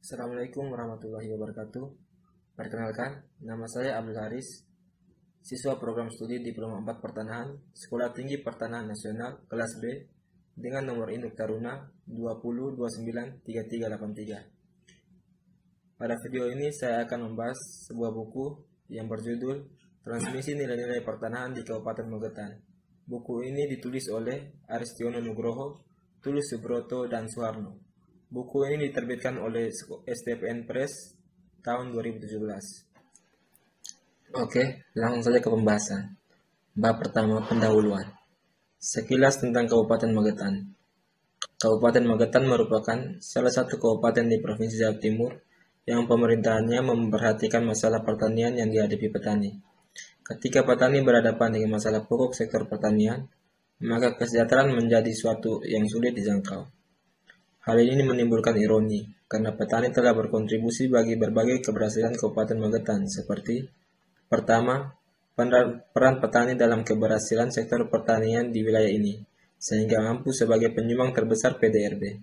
Assalamualaikum warahmatullahi wabarakatuh. Perkenalkan, nama saya Abdul Haris, siswa program studi Diploma 4 Pertanahan, Sekolah Tinggi Pertanahan Nasional, kelas B, dengan nomor induk taruna 20293383. Pada video ini saya akan membahas sebuah buku yang berjudul Transmisi Nilai-Nilai Pertanahan di Kabupaten Magetan. Buku ini ditulis oleh Aristiono Nugroho, Tulus Subroto, dan Suharno. Buku ini diterbitkan oleh STPN Press tahun 2017. Oke, langsung saja ke pembahasan. Bab pertama, pendahuluan. Sekilas tentang Kabupaten Magetan. Kabupaten Magetan merupakan salah satu kabupaten di Provinsi Jawa Timur yang pemerintahannya memperhatikan masalah pertanian yang dihadapi petani. Ketika petani berhadapan dengan masalah pokok sektor pertanian, maka kesejahteraan menjadi suatu yang sulit dijangkau. Hal ini menimbulkan ironi, karena petani telah berkontribusi bagi berbagai keberhasilan Kabupaten Magetan, seperti pertama, peran petani dalam keberhasilan sektor pertanian di wilayah ini, sehingga mampu sebagai penyumbang terbesar PDRB.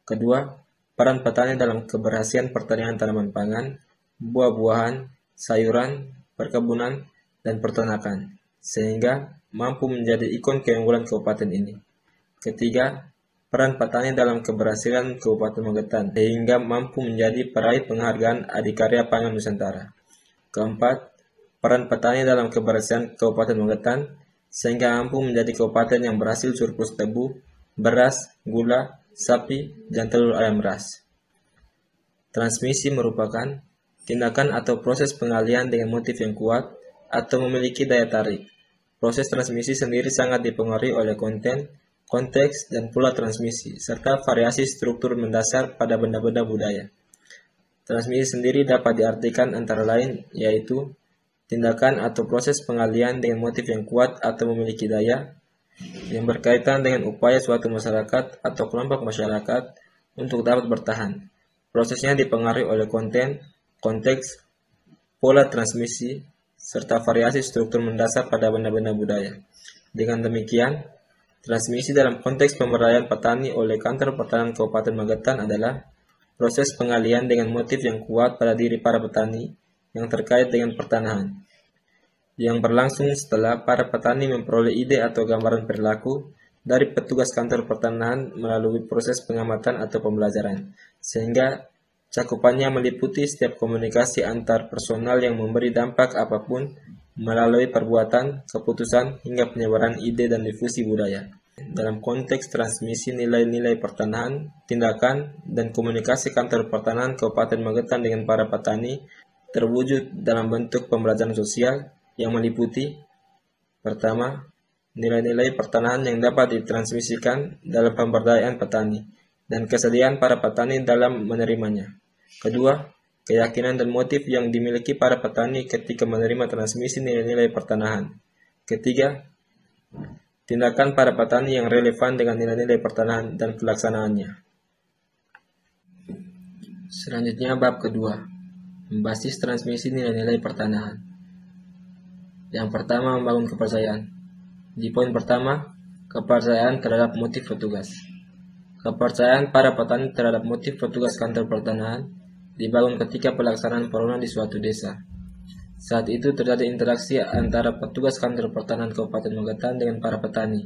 Kedua, peran petani dalam keberhasilan pertanian tanaman pangan, buah-buahan, sayuran, perkebunan, dan peternakan, sehingga mampu menjadi ikon keunggulan kabupaten ini. Ketiga, peran petani dalam keberhasilan Kabupaten Magetan sehingga mampu menjadi peraih penghargaan Adikarya Pangan Nusantara. Keempat, peran petani dalam keberhasilan Kabupaten Magetan sehingga mampu menjadi kabupaten yang berhasil surplus tebu, beras, gula, sapi, dan telur ayam ras. Transmisi merupakan tindakan atau proses pengalihan dengan motif yang kuat atau memiliki daya tarik. Proses transmisi sendiri sangat dipengaruhi oleh konten, konteks, dan pola transmisi, serta variasi struktur mendasar pada benda-benda budaya. Transmisi sendiri dapat diartikan antara lain, yaitu tindakan atau proses pengalihan dengan motif yang kuat atau memiliki daya, yang berkaitan dengan upaya suatu masyarakat atau kelompok masyarakat untuk dapat bertahan. Prosesnya dipengaruhi oleh konten, konteks, pola transmisi, serta variasi struktur mendasar pada benda-benda budaya. Dengan demikian, transmisi dalam konteks pemberdayaan petani oleh Kantor Pertanahan Kabupaten Magetan adalah proses pengalihan dengan motif yang kuat pada diri para petani yang terkait dengan pertanahan, yang berlangsung setelah para petani memperoleh ide atau gambaran perilaku dari petugas Kantor Pertanahan melalui proses pengamatan atau pembelajaran, sehingga cakupannya meliputi setiap komunikasi antar personal yang memberi dampak apapun melalui perbuatan, keputusan, hingga penyebaran ide dan difusi budaya. Dalam konteks transmisi nilai-nilai pertanahan, tindakan, dan komunikasi Kantor Pertanahan Kabupaten Magetan dengan para petani terwujud dalam bentuk pembelajaran sosial yang meliputi: pertama, nilai-nilai pertanahan yang dapat ditransmisikan dalam pemberdayaan petani dan kesediaan para petani dalam menerimanya. Kedua, keyakinan dan motif yang dimiliki para petani ketika menerima transmisi nilai-nilai pertanahan. Ketiga, tindakan para petani yang relevan dengan nilai-nilai pertanahan dan pelaksanaannya. Selanjutnya, bab kedua, membasis transmisi nilai-nilai pertanahan. Yang pertama, membangun kepercayaan. Di poin pertama, kepercayaan terhadap motif petugas. Kepercayaan para petani terhadap motif petugas Kantor Pertanahan dibangun ketika pelaksanaan perorangan di suatu desa. Saat itu terjadi interaksi antara petugas Kantor Pertanahan Kabupaten Magetan dengan para petani,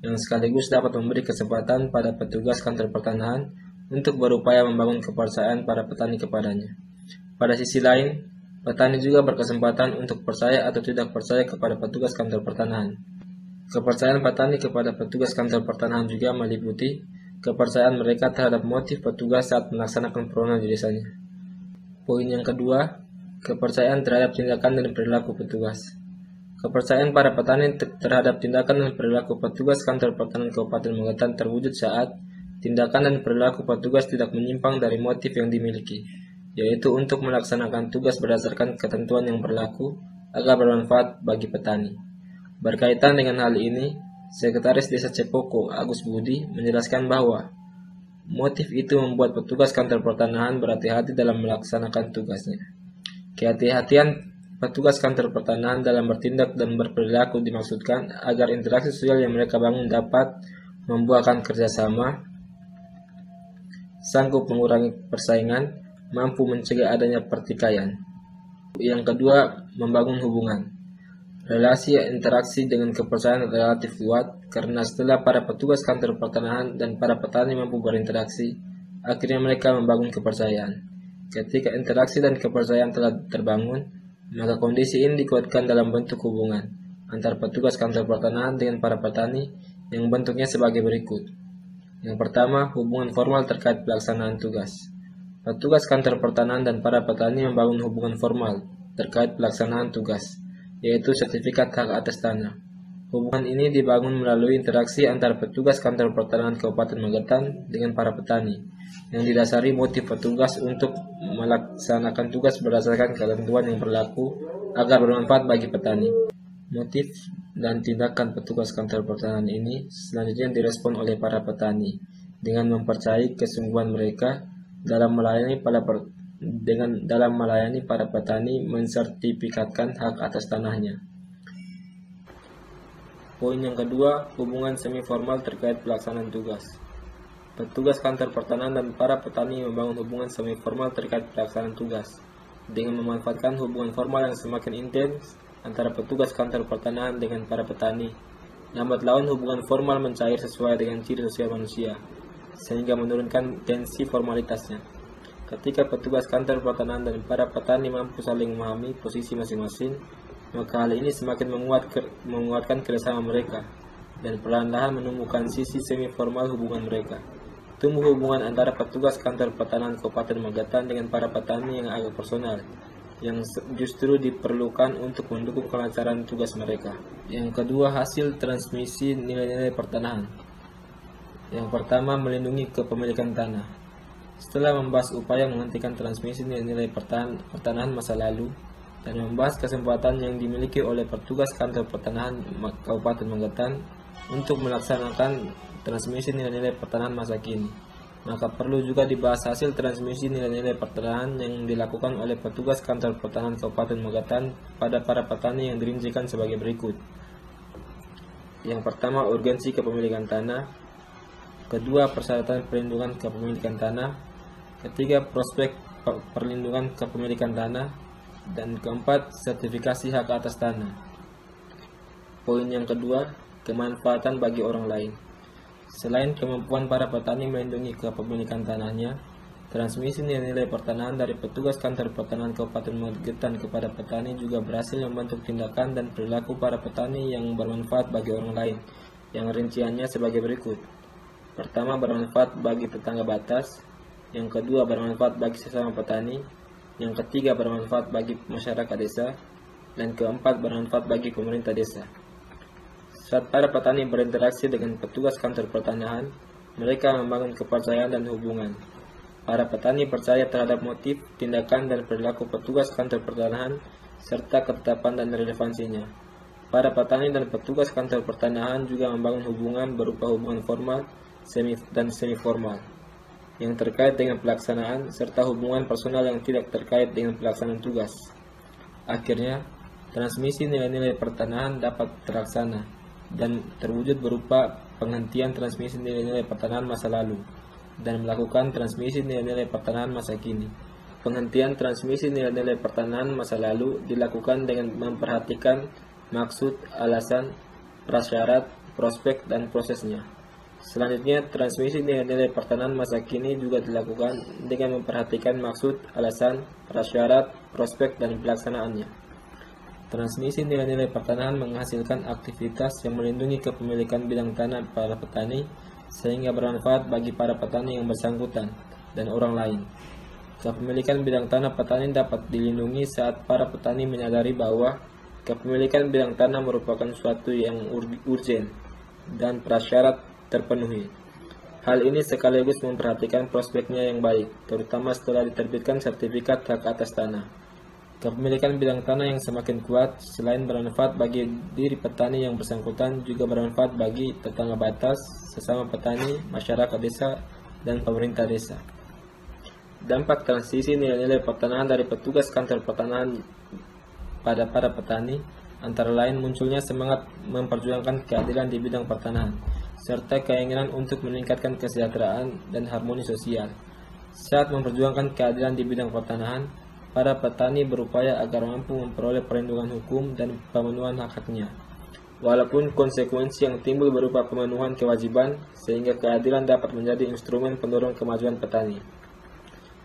yang sekaligus dapat memberi kesempatan pada petugas Kantor Pertanahan untuk berupaya membangun kepercayaan para petani kepadanya. Pada sisi lain, petani juga berkesempatan untuk percaya atau tidak percaya kepada petugas Kantor Pertanahan. Kepercayaan petani kepada petugas Kantor Pertanahan juga meliputi kepercayaan mereka terhadap motif petugas saat melaksanakan perorangan di desanya. Poin yang kedua, kepercayaan terhadap tindakan dan perilaku petugas. Kepercayaan para petani terhadap tindakan dan perilaku petugas Kantor Pertanahan Kabupaten Magetan terwujud saat tindakan dan perilaku petugas tidak menyimpang dari motif yang dimiliki, yaitu untuk melaksanakan tugas berdasarkan ketentuan yang berlaku agar bermanfaat bagi petani. Berkaitan dengan hal ini, Sekretaris Desa Cepoko, Agus Budi, menjelaskan bahwa motif itu membuat petugas Kantor Pertanahan berhati-hati dalam melaksanakan tugasnya. Kehati-hatian petugas Kantor Pertanahan dalam bertindak dan berperilaku dimaksudkan agar interaksi sosial yang mereka bangun dapat membuahkan kerjasama, sanggup mengurangi persaingan, mampu mencegah adanya pertikaian. Yang kedua, membangun hubungan. Relasi interaksi dengan kepercayaan relatif kuat karena setelah para petugas kantor pertanahan dan para petani mampu berinteraksi, akhirnya mereka membangun kepercayaan. Ketika interaksi dan kepercayaan telah terbangun, maka kondisi ini dikuatkan dalam bentuk hubungan antar petugas kantor pertanahan dengan para petani yang bentuknya sebagai berikut. Yang pertama, hubungan formal terkait pelaksanaan tugas. Petugas kantor pertanahan dan para petani membangun hubungan formal terkait pelaksanaan tugas, yaitu sertifikat hak atas tanah. Hubungan ini dibangun melalui interaksi antara petugas kantor pertanahan Kabupaten Magetan dengan para petani, yang didasari motif petugas untuk melaksanakan tugas berdasarkan ketentuan yang berlaku agar bermanfaat bagi petani. Motif dan tindakan petugas kantor pertanahan ini selanjutnya direspon oleh para petani dengan mempercayai kesungguhan mereka dalam melayani para petani mensertifikatkan hak atas tanahnya. Poin yang kedua, hubungan semi formal terkait pelaksanaan tugas. Petugas kantor pertanahan dan para petani membangun hubungan semi formal terkait pelaksanaan tugas dengan memanfaatkan hubungan formal yang semakin intens antara petugas kantor pertanahan dengan para petani. Lambat laun hubungan formal mencair sesuai dengan ciri sosial manusia, sehingga menurunkan tensi formalitasnya. Ketika petugas kantor pertanahan dan para petani mampu saling memahami posisi masing-masing, maka hal ini semakin menguatkan kerjasama mereka dan perlahan-lahan menumbuhkan sisi semi formal hubungan mereka. Tumbuh hubungan antara petugas kantor pertanahan Kabupaten Magetan dengan para petani yang agak personal, yang justru diperlukan untuk mendukung kelancaran tugas mereka. Yang kedua, hasil transmisi nilai-nilai pertanahan. Yang pertama, melindungi kepemilikan tanah. Setelah membahas upaya menghentikan transmisi nilai-nilai pertanahan masa lalu dan membahas kesempatan yang dimiliki oleh petugas kantor pertanahan Kabupaten Magetan untuk melaksanakan transmisi nilai-nilai pertanahan masa kini, maka perlu juga dibahas hasil transmisi nilai-nilai pertanahan yang dilakukan oleh petugas kantor pertanahan Kabupaten Magetan pada para petani yang dirincikan sebagai berikut. Yang pertama, urgensi kepemilikan tanah. Kedua, persyaratan perlindungan kepemilikan tanah. Ketiga, prospek perlindungan kepemilikan tanah. Dan keempat, sertifikasi hak atas tanah. Poin yang kedua, kemanfaatan bagi orang lain. Selain kemampuan para petani melindungi kepemilikan tanahnya, transmisi nilai-nilai pertanahan dari petugas kantor pertanahan Kabupaten Magetan kepada petani juga berhasil membentuk tindakan dan perilaku para petani yang bermanfaat bagi orang lain, yang rinciannya sebagai berikut. Pertama, bermanfaat bagi tetangga batas. Yang kedua, bermanfaat bagi sesama petani. Yang ketiga, bermanfaat bagi masyarakat desa. Dan keempat, bermanfaat bagi pemerintah desa. Saat para petani berinteraksi dengan petugas kantor pertanahan, mereka membangun kepercayaan dan hubungan. Para petani percaya terhadap motif, tindakan, dan perilaku petugas kantor pertanahan, serta ketetapan dan relevansinya. Para petani dan petugas kantor pertanahan juga membangun hubungan berupa hubungan formal dan semi formal, yang terkait dengan pelaksanaan, serta hubungan personal yang tidak terkait dengan pelaksanaan tugas. Akhirnya, transmisi nilai-nilai pertanahan dapat terlaksana dan terwujud berupa penghentian transmisi nilai-nilai pertanahan masa lalu dan melakukan transmisi nilai-nilai pertanahan masa kini. Penghentian transmisi nilai-nilai pertanahan masa lalu dilakukan dengan memperhatikan maksud, alasan, prasyarat, prospek, dan prosesnya. Selanjutnya, transmisi nilai-nilai pertanahan masa kini juga dilakukan dengan memperhatikan maksud, alasan, prasyarat, prospek, dan pelaksanaannya. Transmisi nilai-nilai pertanahan menghasilkan aktivitas yang melindungi kepemilikan bidang tanah para petani sehingga bermanfaat bagi para petani yang bersangkutan dan orang lain. Kepemilikan bidang tanah petani dapat dilindungi saat para petani menyadari bahwa kepemilikan bidang tanah merupakan suatu yang urgen dan prasyarat terpenuhi. Hal ini sekaligus memperhatikan prospeknya yang baik, terutama setelah diterbitkan sertifikat hak atas tanah. Kepemilikan bidang tanah yang semakin kuat, selain bermanfaat bagi diri petani yang bersangkutan, juga bermanfaat bagi tetangga batas, sesama petani, masyarakat desa, dan pemerintah desa. Dampak transisi nilai-nilai pertanahan dari petugas kantor pertanahan pada para petani, antara lain munculnya semangat memperjuangkan keadilan di bidang pertanahan, serta keinginan untuk meningkatkan kesejahteraan dan harmoni sosial. Saat memperjuangkan keadilan di bidang pertanahan, para petani berupaya agar mampu memperoleh perlindungan hukum dan pemenuhan hak-haknya. Walaupun konsekuensi yang timbul berupa pemenuhan kewajiban, sehingga keadilan dapat menjadi instrumen pendorong kemajuan petani.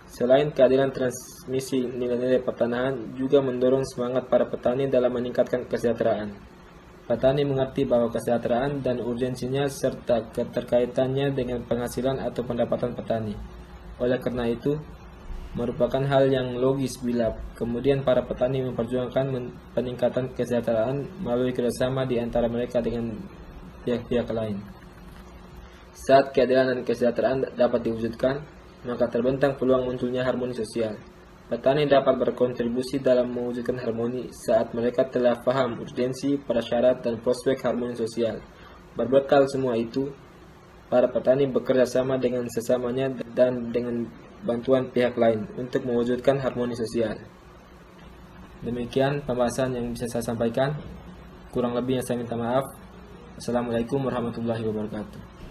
Selain keadilan, transmisi nilai-nilai pertanahan juga mendorong semangat para petani dalam meningkatkan kesejahteraan. Petani mengerti bahwa kesejahteraan dan urgensinya serta keterkaitannya dengan penghasilan atau pendapatan petani. Oleh karena itu, merupakan hal yang logis bila kemudian para petani memperjuangkan peningkatan kesejahteraan melalui kerjasama di antara mereka dengan pihak-pihak lain. Saat keadilan dan kesejahteraan dapat diwujudkan, maka terbentang peluang munculnya harmoni sosial. Petani dapat berkontribusi dalam mewujudkan harmoni saat mereka telah paham urgensi, prasyarat, dan prospek harmoni sosial. Berbekal semua itu, para petani bekerja sama dengan sesamanya dan dengan bantuan pihak lain untuk mewujudkan harmoni sosial. Demikian pembahasan yang bisa saya sampaikan. Kurang lebihnya saya minta maaf. Assalamualaikum warahmatullahi wabarakatuh.